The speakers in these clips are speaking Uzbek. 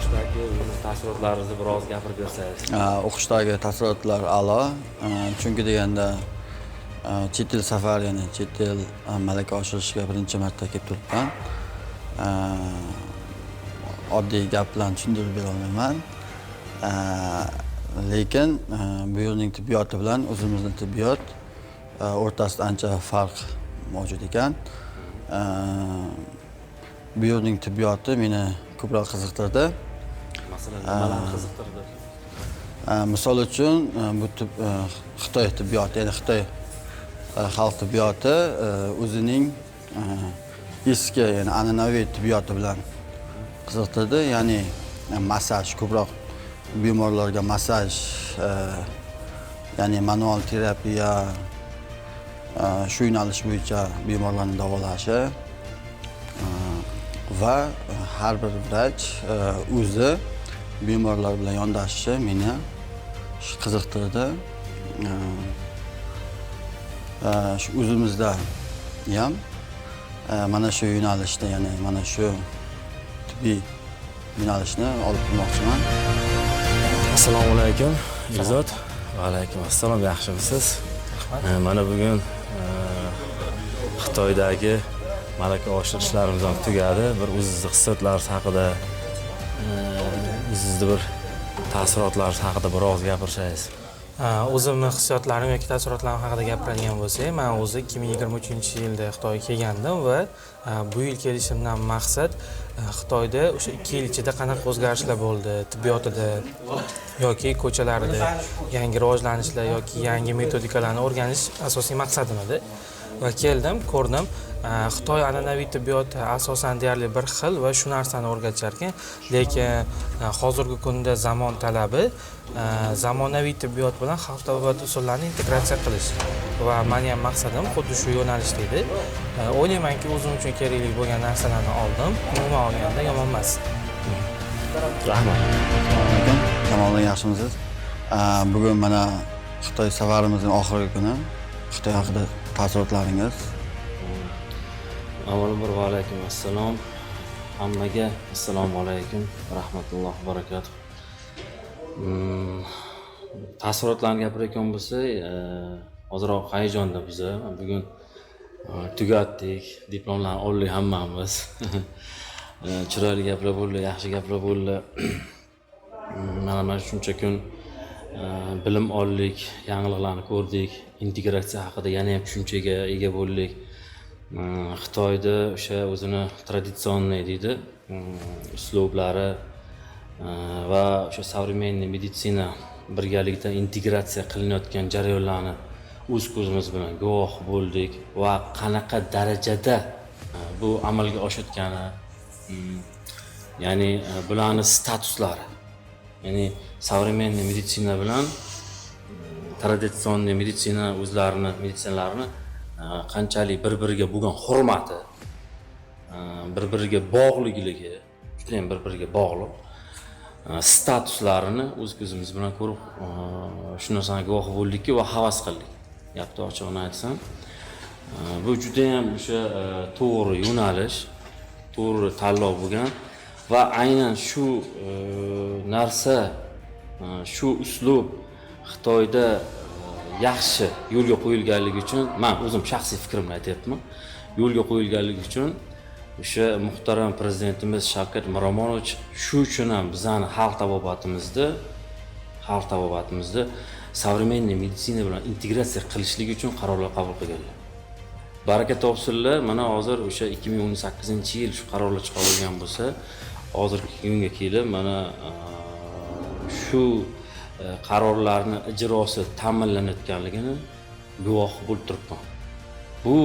o'qishdagi taassurotlaringizni biroz gapirib bersangiz. O'qishdagi taassurotlar a'lo. Chunki deganda chet el safar, ya'ni chet el malaka oshirishga birinchi marta kelib turibman. Oddiy gap bilan tushuntirib bera olmayman. Lekin bu yerning tibbiyoti bilan o'zimizning tibbiyot o'rtasida ancha farq mavjud ekan. Bu yerning tibbiyoti meni ko'proq qiziqtirdi. Masalan, nimalarni qiziqtirdi? Misol uchun bu Xitoy tibbiyoti, ya'ni Xitoy xalq tibbiyoti o'zining eski, ya'ni an'anaviy tibbiyoti bilan qiziqtirdi. Ya'ni massaj, ko'proq bemorlarga massaj, ya'ni manual terapiya, shu yo'nalish bo'yicha bemorlarni davolashi va har bir vrach o'zi bemorlar bilan yondashishi meni qiziqtirdi. Shu o'zimizda ham mana shu yo'nalishda, ya'ni mana shu tibbiy yo'nalishni olib kelmoqchiman. Assalomu alaykum, Izzat. Va alaykum assalom, yaxshimisiz? Mana bugun Xitoydagi malaka oshirishlarimiz ham tugadi. Bir o'zingizni hissiyotlaringiz haqida, o'zingizni bir taassurotlaringiz haqida biroz gapirsangiz. O'zimning hissiyotlarim yoki taassurotlarim haqida gapiradigan bo'lsak, men o'zi 2023-yilda Xitoyga kelgandim va bu yil kelishimdan maqsad Xitoyda o'sha 2 yil ichida qanaqa o'zgarishlar bo'ldi, tibbiyotida yoki ko'chalarida yangi rivojlanishlar yoki yangi metodikalarni o'rganish asosiy maqsadim edi. Va keldim, ko'rdim. Xitoy an'anaviy tibbiyoti asosan deyarli bir xil va shu narsani o'rgatishar ekan, lekin hozirgi kunda zamon talabi zamonaviy tibbiyot bilan xalq tabibat usullarini integratsiya qilish. Va meni ham maqsadim xuddi shu yo'nalishda edi. O'ylaymanki, o'zim uchun kerakli bo'lgan narsalarni oldim. Umuman olganda yomon emas. Rahmat. Kamoliddin, yaxshimisiz? Bugun mana Xitoy safarimizning oxirgi kuni. Xitoy haqida taassurotlaringiz? Avvalambor va alaykum assalom. Hammaga assalomu alaykum va rahmatullohi va barakatuh. Taassurotlarni gapirayotgan bo'lsak, hozirroq hayajonda biz bugun tugatdik, diplomlarni oldik hammamiz. Chiroyli gaplar bo'ldi, yaxshi gaplar bo'ldi. Mana shuncha kun bilim oldik, yangiliklarni ko'rdik, integratsiya haqida yana ham tushunchaga ega bo'ldik. Xitoyda o'sha o'zini traditsionniy deydi, uslublari va o'sha современный meditsina birgalikda integratsiya qilinayotgan jarayonlarni o'z ko'zimiz bilan guvoh bo'ldik va qanaqa darajada bu amalga oshayotgani, ya'ni bularning statuslari, ya'ni современный meditsina bilan traditsionniy meditsina meditsinalarni qanchalik bir-biriga bo'lgan hurmati, bir-biriga bog'liqligi, juda ham bir-biriga bog'liq statuslarini o'z ko'zimiz bilan ko'rib, shu narsaga guvoh bo'ldikki va havas qildik. Gapni ochig'ini aytsam, bu juda ham o'sha to'g'ri yo'nalish, to'g'ri tanlov bo'lgan va aynan shu narsa, shu uslub Xitoyda yaxshi yo'lga qo'yilganligi uchun, men o'zim shaxsiy fikrimni aytyapman, yo'lga qo'yilganligi uchun o'sha muhtaram prezidentimiz Shavkat Miromonovich shu uchun ham bizani xalq tabobatimizda современный meditsina bilan integratsiya qilishlik uchun qarorlar qabul qilganlar. Baraka topsinlar. Mana hozir o'sha 2018-yil shu qarorlar chiqarilgan bo'lsa, hozirgi kunga kelib mana shu qarorlarni ijrosi ta'minlanayotganligini guvoh bo'lib turibman. Bu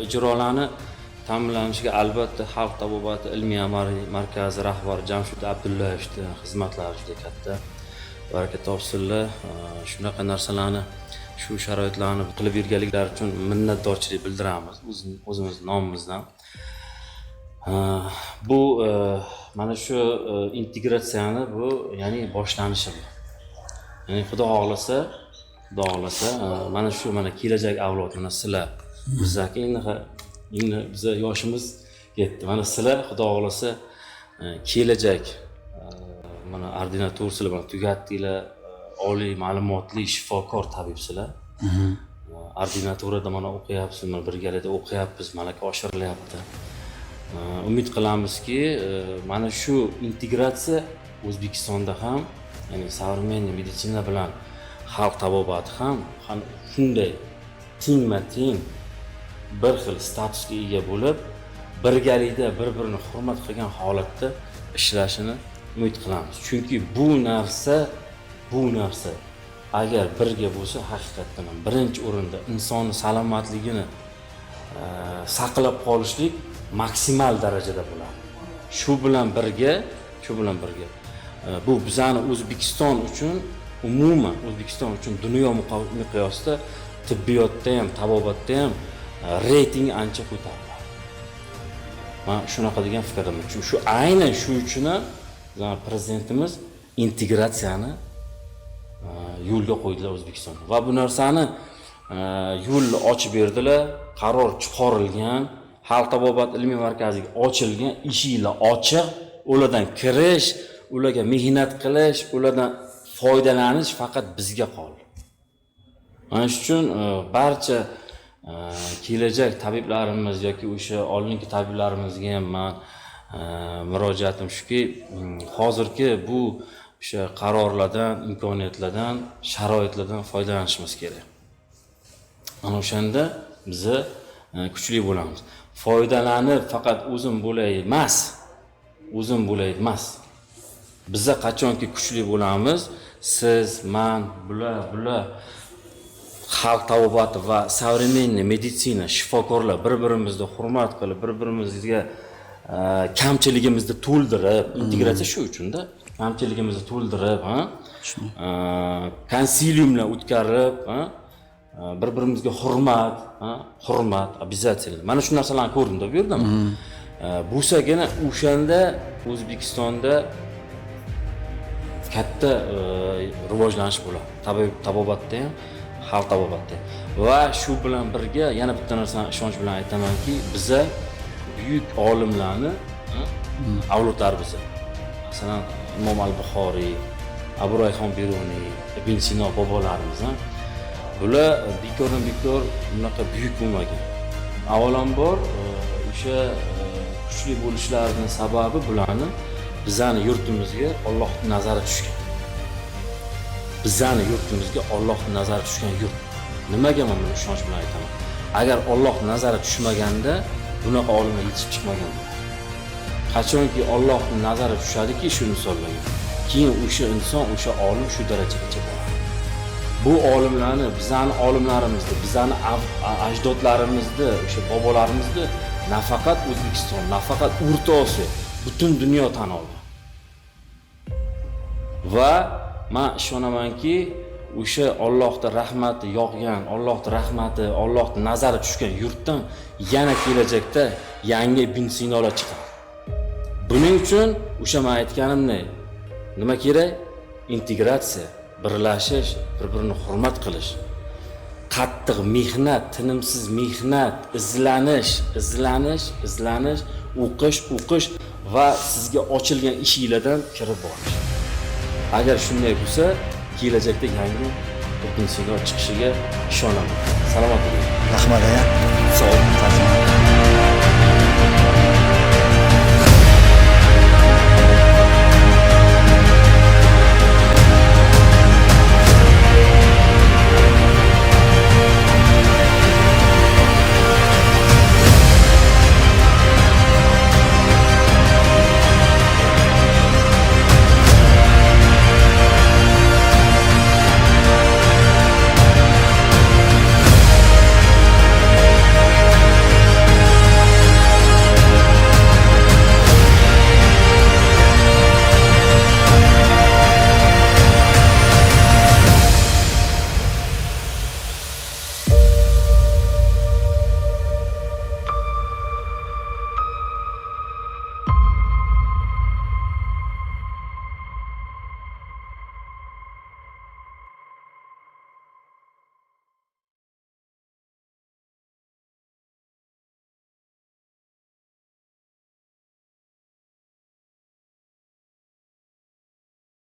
ijrolarni ta'minlanishiga albatta Xalq tabobati ilmiy amaliy markazi rahbari Jamshid Abdullayevning xizmatlari juda katta. Baraka topsinlar. Shunaqa narsalarni, shu sharoitlarni qilib berganliklari uchun minnatdorchilik bildiramiz o'zimiz nomimizdan. Bu mana shu integratsiyani bu, ya'ni boshlanishi bu. Ya'ni Xudo xohlasa, mana shu kelajak avlod, mana sizlar, bizdagi endi biza yoshimiz yetdi. Mana sizlar Xudo xohlasa kelajak mana ordinaturasizlar bilan tugatdinglar, oliy ma'lumotli shifokor tabibsizlar. Ordinaturada mana o'qiyapsiz, mana birgalikda o'qiyapmiz, malaka oshirilyapti. Umid qilamizki, mana shu integratsiya O'zbekistonda ham, ya'ni современный meditsina bilan xalq tabobati ham shunday tengma-teng bir xil statusga ega bo'lib, birgalikda bir-birini hurmat qilgan holatda ishlashini umid qilamiz. Chunki bu narsa agar birga bo'lsa, haqiqatdan ham birinchi o'rinda insonni salomatligini saqlab qolishlik maksimal darajada bo'ladi. Shu bilan birga bu bizani O'zbekiston uchun, umuman O'zbekiston uchun dunyo miqyosida tibbiyotda ham, tabobatda ham reyting ancha ko'tariladi. Men shunaqa degan fikrdaman. Chunki shu aynan shu uchun prezidentimiz integratsiyani yo'lga qo'ydilar O'zbekistonda. Va bu narsani yo'lni ochib berdilar, qaror chiqarilgan, Xalq tabobat ilmiy markaziga ochilgan, eshiklar ochiq, ulardan kirish, ularga mehnat qilish, ulardan foydalanish faqat bizga qoldi. Mana shu uchun barcha kelajak tabiblarimiz yoki o'sha oldingi tabiblarimizga ham men murojaatim shuki, hozirgi bu o'sha qarorlardan, imkoniyatlardan, sharoitlardan foydalanishimiz kerak. Mana o'shanda biz kuchli bo'lamiz. Foydalanib faqat o'zim bo'lay emas. Biz qachonki kuchli bo'lamiz, siz, men, bular xalq tabobati va современный meditsina, shifokorlar bir-birimizni hurmat qilib, bir-birimizga kamchiligimizni to'ldirib, integratsiya shu uchun-da, kamchiligimizni to'ldirib, konsiliumlar o'tkazib, bir-birimizga hurmat обязательно. Mana shu narsalarni ko'rdim-da bu yerda. Bo'lsagina o'shanda O'zbekistonda katta rivojlanish bo'ladi. Tabobatda ham, xalq tabobatda. Va shu bilan birga yana bitta narsani ishonch bilan aytamanki, biza buyuk olimlarni avlodlarimiz. Masalan, Imom al-Buxoriy, Abu Rayhon Beruniy, Ibn Sino bobolarimiz, bular bekordan bekor bunaqa buyuk bo'lmagan. Avvalambor o'sha kuchli bo'lishlarining sababi bularni bizani yurtimizga Allohning nazari tushgan. Bizani yurtimizga Allohning nazari tushgan yurt. Nimaga men buni ishonch bilan aytaman? Agar Alloh nazari tushmaganda bunaqa olimlar yetishib chiqmagan. Qachonki Allohning nazari tushadiki shu misollarga, keyin o'sha inson, o'sha olim shu darajagacha boradi. Bu olimlarni, bizani olimlarimizni, bizani ajdodlarimizni, o'sha bobolarimizni nafaqat O'zbekiston, nafaqat O'rta Osiyo, butun dunyo tan oldi. Va men ishonamanki, o'sha Allohning rahmati yog'gan, Allohning rahmati, Allohning nazari tushgan yurtdan yana kelajakda yangi Ibn Sinolar chiqadi. Buning uchun o'sha men aytganimni nima kerak? Integratsiya, birlashish, bir-birini hurmat qilish, qattiq mehnat, tinimsiz mehnat, izlanish, o'qish va sizga ochilgan eshiklardan kirib borish. Agar shunday bo'lsa, kelajakda yangi Ibn Sino chiqishiga ishonaman. Salomat bo'ling. Rahmat aya. Sog' bo'ling.